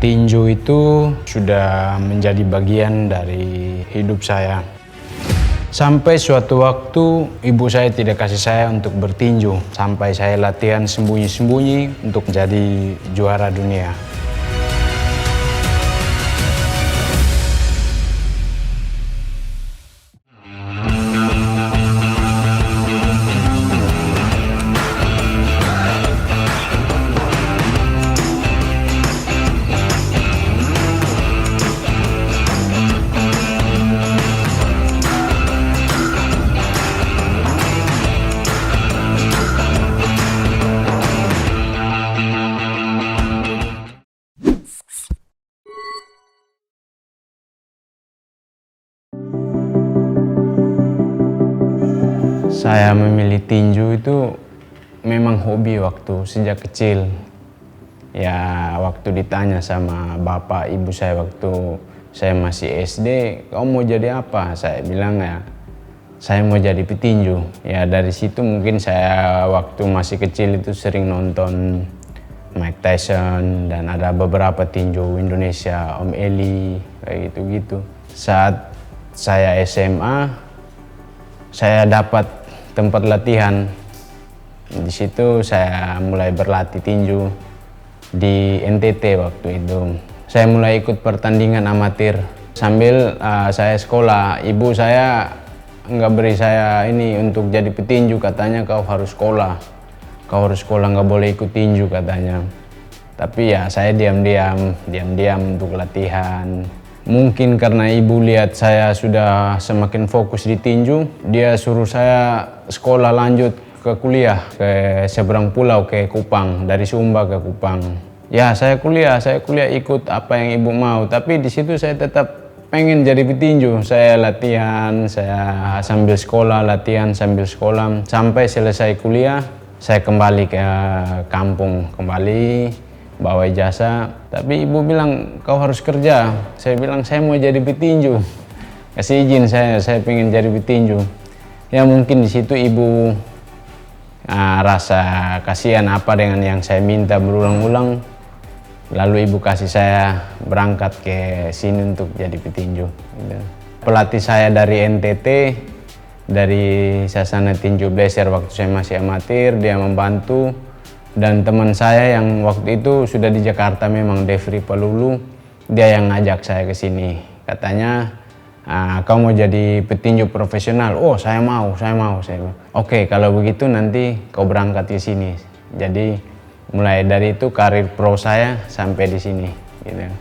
Tinju itu sudah menjadi bagian dari hidup saya. Sampai suatu waktu ibu saya tidak kasih saya untuk bertinju. Sampai saya latihan sembunyi-sembunyi untuk menjadi juara dunia. Saya memilih tinju itu memang hobi waktu sejak kecil. Ya waktu ditanya sama bapak ibu saya waktu saya masih SD, kamu mau jadi apa? Saya bilang ya, saya mau jadi petinju. Ya dari situ mungkin saya waktu masih kecil itu sering nonton Mike Tyson dan ada beberapa tinju Indonesia, Om Eli, kayak gitu-gitu. Saat saya SMA, saya dapat tempat latihan. Di situ saya mulai berlatih tinju di NTT waktu itu. Saya mulai ikut pertandingan amatir sambil saya sekolah. Ibu saya nggak beri saya ini untuk jadi petinju, katanya kau harus sekolah. Kau harus sekolah, nggak boleh ikut tinju katanya. Tapi ya saya diam-diam untuk latihan. Mungkin karena ibu lihat saya sudah semakin fokus di tinju, dia suruh saya sekolah lanjut ke kuliah ke seberang pulau, ke Kupang, dari Sumba ke Kupang. Ya saya kuliah ikut apa yang ibu mau, tapi di situ saya tetap pengen jadi petinju. Saya latihan, saya sambil sekolah, latihan sambil sekolah sampai selesai kuliah. Saya kembali ke kampung, bawa ijazah, tapi ibu bilang kau harus kerja. Saya bilang saya mau jadi petinju, kasih izin saya pengen jadi petinju. Ya mungkin di situ ibu rasa kasihan apa dengan yang saya minta berulang-ulang, lalu ibu kasih saya berangkat ke sini untuk jadi petinju. Pelatih saya dari NTT, dari Sasana Tinju Blazer waktu saya masih amatir, dia membantu. Dan teman saya yang waktu itu sudah di Jakarta, memang Devri Palulu, dia yang ngajak saya ke sini. Katanya, kau mau jadi petinju profesional? Oh, saya mau. Saya bilang, oke, kalau begitu nanti kau berangkat ke sini. Jadi mulai dari itu karir pro saya sampai di sini. Gitu.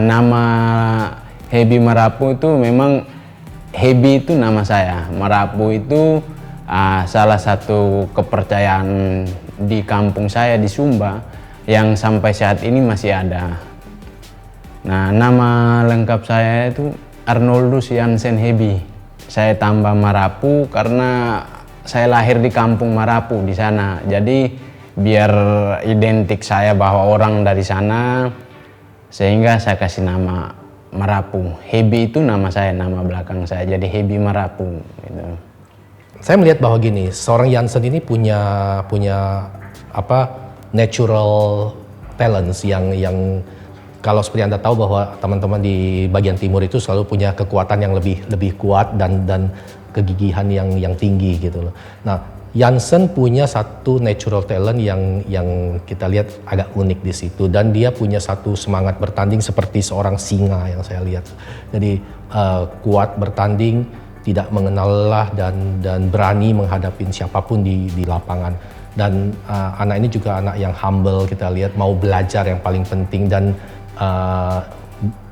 Nama Hebi Marapu itu memang, Hebi itu nama saya. Marapu itu salah satu kepercayaan di kampung saya di Sumba yang sampai saat ini masih ada. Nah, nama lengkap saya itu Arnoldus Jansen Hebi. Saya tambah Marapu karena saya lahir di kampung Marapu di sana. Jadi biar identik saya bahwa orang dari sana, sehingga saya kasih nama Marapu. Hebi itu nama saya, nama belakang saya. Jadi Hebi Marapu. Gitu. Saya melihat bahwa gini, seorang Jansen ini punya natural talents yang kalau seperti Anda tahu bahwa teman-teman di bagian timur itu selalu punya kekuatan yang lebih kuat dan kegigihan yang tinggi gitu loh. Nah, Jansen punya satu natural talent yang kita lihat agak unik di situ, dan dia punya satu semangat bertanding seperti seorang singa yang saya lihat. Jadi kuat bertanding, tidak mengenal lelah dan berani menghadapi siapapun di lapangan. Dan anak ini juga anak yang humble, kita lihat mau belajar yang paling penting, dan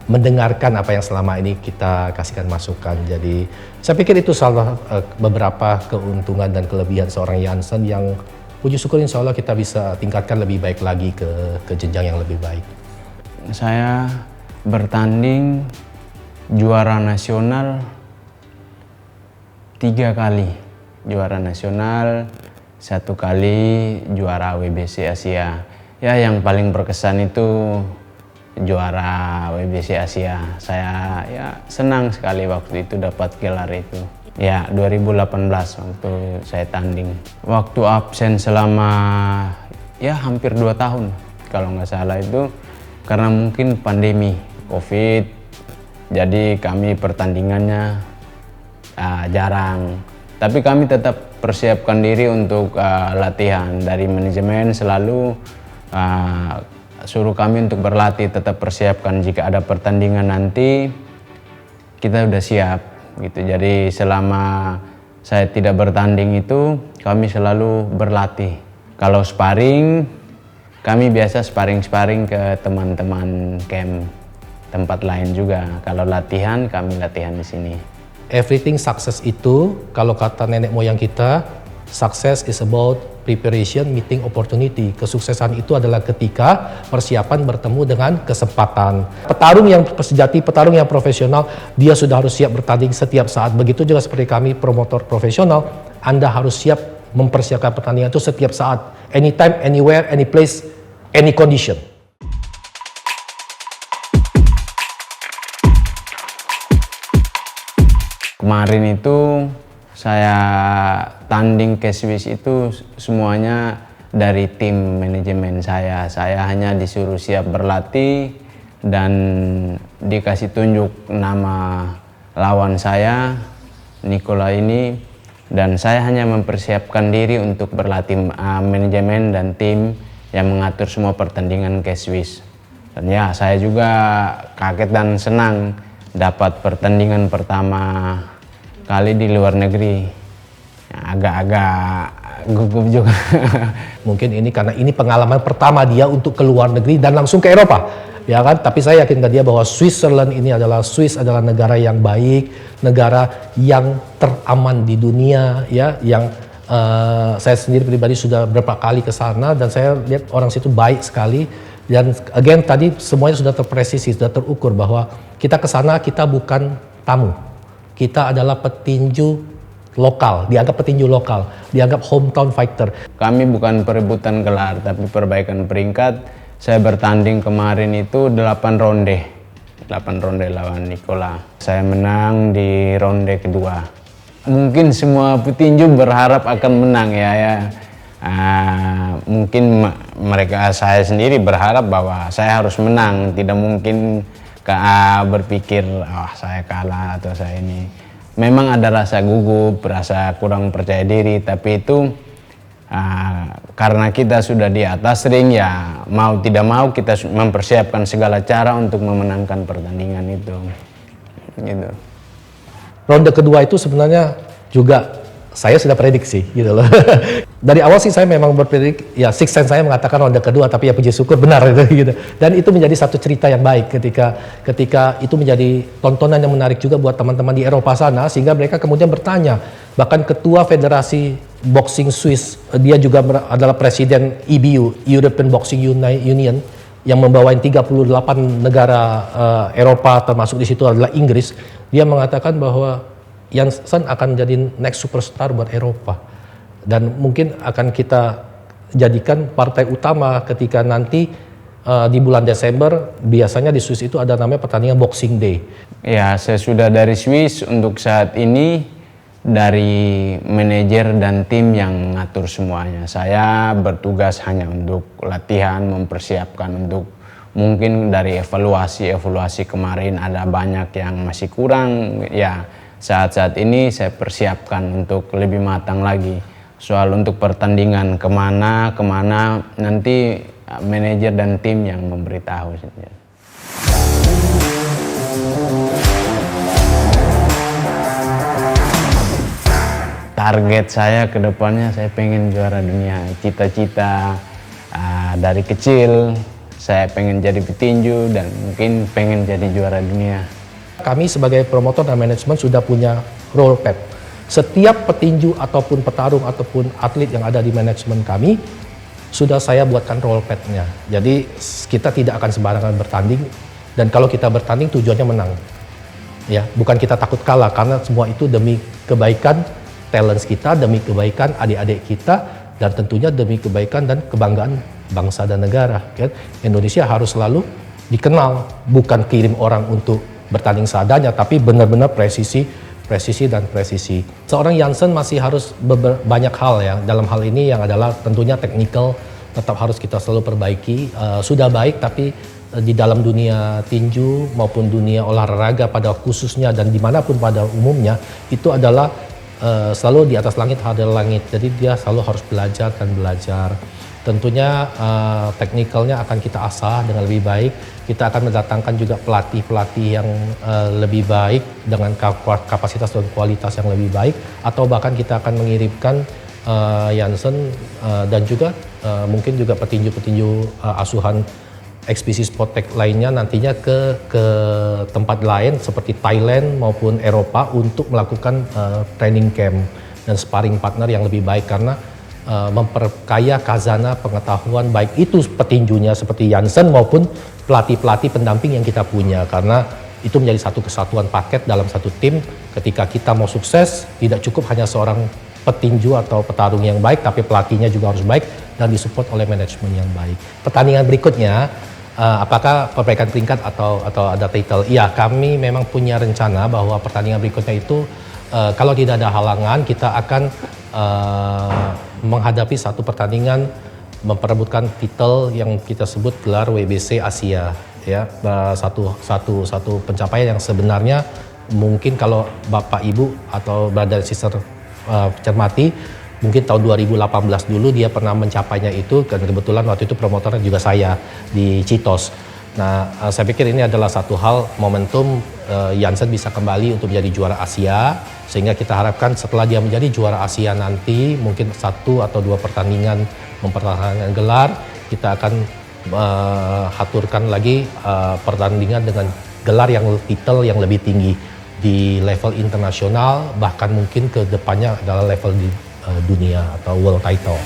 mendengarkan apa yang selama ini kita kasihkan masukan. Jadi saya pikir itu salah beberapa keuntungan dan kelebihan seorang Jansen yang puji syukur insya Allah kita bisa tingkatkan lebih baik lagi ke jenjang yang lebih baik. Saya bertanding juara nasional 3 kali, juara nasional 1 kali, juara WBC Asia. Ya yang paling berkesan itu juara WBC Asia. Saya ya senang sekali waktu itu dapat gelar itu. Ya 2018 waktu saya tanding. Waktu absen selama ya hampir 2 tahun kalau nggak salah itu. karena mungkin pandemi COVID, jadi kami pertandingannya jarang. Tapi kami tetap persiapkan diri untuk latihan. Dari manajemen selalu suruh kami untuk berlatih, tetap persiapkan jika ada pertandingan nanti kita udah siap gitu. Jadi selama saya tidak bertanding itu kami selalu berlatih. Kalau sparring, kami biasa sparring ke teman-teman camp tempat lain juga. Kalau latihan, kami latihan di sini. Everything success itu, kalau kata nenek moyang kita, success is about preparation meeting opportunity. Kesuksesan itu adalah ketika persiapan bertemu dengan kesempatan. Petarung yang sejati, petarung yang profesional, dia sudah harus siap bertanding setiap saat. Begitu juga seperti kami promotor profesional, Anda harus siap mempersiapkan pertandingan itu setiap saat. Anytime, anywhere, any place, any condition. Kemarin itu saya tanding ke Swiss itu semuanya dari tim manajemen saya. Saya hanya disuruh siap berlatih dan dikasih tunjuk nama lawan saya, Nikola ini, dan saya hanya mempersiapkan diri untuk berlatih. Manajemen dan tim yang mengatur semua pertandingan ke Swiss. Dan ya, saya juga kaget dan senang dapat pertandingan pertama kali di luar negeri. Agak-agak gugup juga. Mungkin ini karena ini pengalaman pertama dia untuk ke luar negeri dan langsung ke Eropa, ya kan? Tapi saya yakin ke dia bahwa Swiss adalah negara yang baik, negara yang teraman di dunia, ya. Yang saya sendiri pribadi sudah beberapa kali ke sana dan saya lihat orang situ baik sekali. Dan again tadi semuanya sudah terpresisi, sudah terukur bahwa kita ke sana kita bukan tamu. Kita adalah petinju lokal, dianggap petinju lokal, dianggap hometown fighter. Kami bukan perebutan gelar, tapi perbaikan peringkat. Saya bertanding kemarin itu 8 ronde lawan Nikola. Saya menang di ronde kedua. Mungkin semua petinju berharap akan menang ya. Mungkin saya sendiri berharap bahwa saya harus menang. Tidak mungkin berpikir saya kalah atau saya ini. Memang ada rasa gugup, rasa kurang percaya diri, tapi itu karena kita sudah di atas ring, ya mau tidak mau kita mempersiapkan segala cara untuk memenangkan pertandingan itu. Gitu. Ronde kedua itu sebenarnya juga saya sudah prediksi gitu loh. Dari awal sih saya memang berpredik, ya sixth sense saya mengatakan ronde kedua, tapi ya puji syukur benar gitu. Dan itu menjadi satu cerita yang baik ketika itu menjadi tontonan yang menarik juga buat teman-teman di Eropa sana, sehingga mereka kemudian bertanya. Bahkan ketua Federasi Boxing Swiss, dia juga adalah presiden EBU, European Boxing Union, yang membawain 38 negara Eropa, termasuk di situ adalah Inggris. Dia mengatakan bahwa Jansen akan jadi next superstar buat Eropa dan mungkin akan kita jadikan partai utama ketika nanti di bulan Desember biasanya di Swiss itu ada namanya pertandingan Boxing Day. Ya, sesudah dari Swiss untuk saat ini dari manajer dan tim yang ngatur semuanya. Saya bertugas hanya untuk latihan, mempersiapkan untuk mungkin dari evaluasi kemarin ada banyak yang masih kurang ya. Saat-saat ini saya persiapkan untuk lebih matang lagi. Soal untuk pertandingan kemana nanti manajer dan tim yang memberitahu. Target saya ke depannya saya pengen juara dunia. Cita-cita dari kecil saya pengen jadi petinju dan mungkin pengen jadi juara dunia. Kami sebagai promotor dan manajemen sudah punya role pad. Setiap petinju ataupun petarung ataupun atlet yang ada di manajemen kami sudah saya buatkan role pad-nya. Jadi kita tidak akan sembarangan bertanding dan kalau kita bertanding tujuannya menang. Ya, bukan kita takut kalah karena semua itu demi kebaikan talents kita, demi kebaikan adik-adik kita dan tentunya demi kebaikan dan kebanggaan bangsa dan negara. Kan? Indonesia harus selalu dikenal, bukan kirim orang untuk bertanding seadanya, tapi benar-benar presisi. Seorang Jansen masih harus banyak hal ya. Dalam hal ini yang adalah tentunya technical tetap harus kita selalu perbaiki. Sudah baik, tapi di dalam dunia tinju maupun dunia olahraga pada khususnya dan dimanapun pada umumnya itu adalah selalu di atas langit ada langit. Jadi dia selalu harus belajar dan belajar. Tentunya teknikalnya akan kita asah dengan lebih baik. Kita akan mendatangkan juga pelatih-pelatih yang lebih baik dengan kapasitas dan kualitas yang lebih baik. Atau bahkan kita akan mengirimkan Jansen dan juga mungkin juga petinju-petinju asuhan ekspedisi Sportech lainnya nantinya ke tempat lain seperti Thailand maupun Eropa untuk melakukan training camp dan sparring partner yang lebih baik karena memperkaya khazanah pengetahuan baik itu petinjunya seperti Jansen maupun pelatih-pelatih pendamping yang kita punya karena itu menjadi satu kesatuan paket dalam satu tim. Ketika kita mau sukses tidak cukup hanya seorang petinju atau petarung yang baik tapi pelatihnya juga harus baik dan disupport oleh manajemen yang baik. Pertandingan berikutnya apakah perbaikan peringkat atau ada title? Iya, kami memang punya rencana bahwa pertandingan berikutnya itu kalau tidak ada halangan kita akan menghadapi satu pertandingan memperebutkan title yang kita sebut gelar WBC Asia ya. Satu pencapaian yang sebenarnya mungkin kalau Bapak Ibu atau brother sister cermati mungkin tahun 2018 dulu dia pernah mencapainya itu dan kebetulan waktu itu promotornya juga saya di Citos. Nah, saya pikir ini adalah satu hal momentum Jansen bisa kembali untuk menjadi juara Asia sehingga kita harapkan setelah dia menjadi juara Asia nanti mungkin 1 atau 2 pertandingan mempertahankan gelar kita akan aturkan lagi pertandingan dengan gelar yang titel yang lebih tinggi di level internasional bahkan mungkin ke depannya adalah level di dunia atau world title.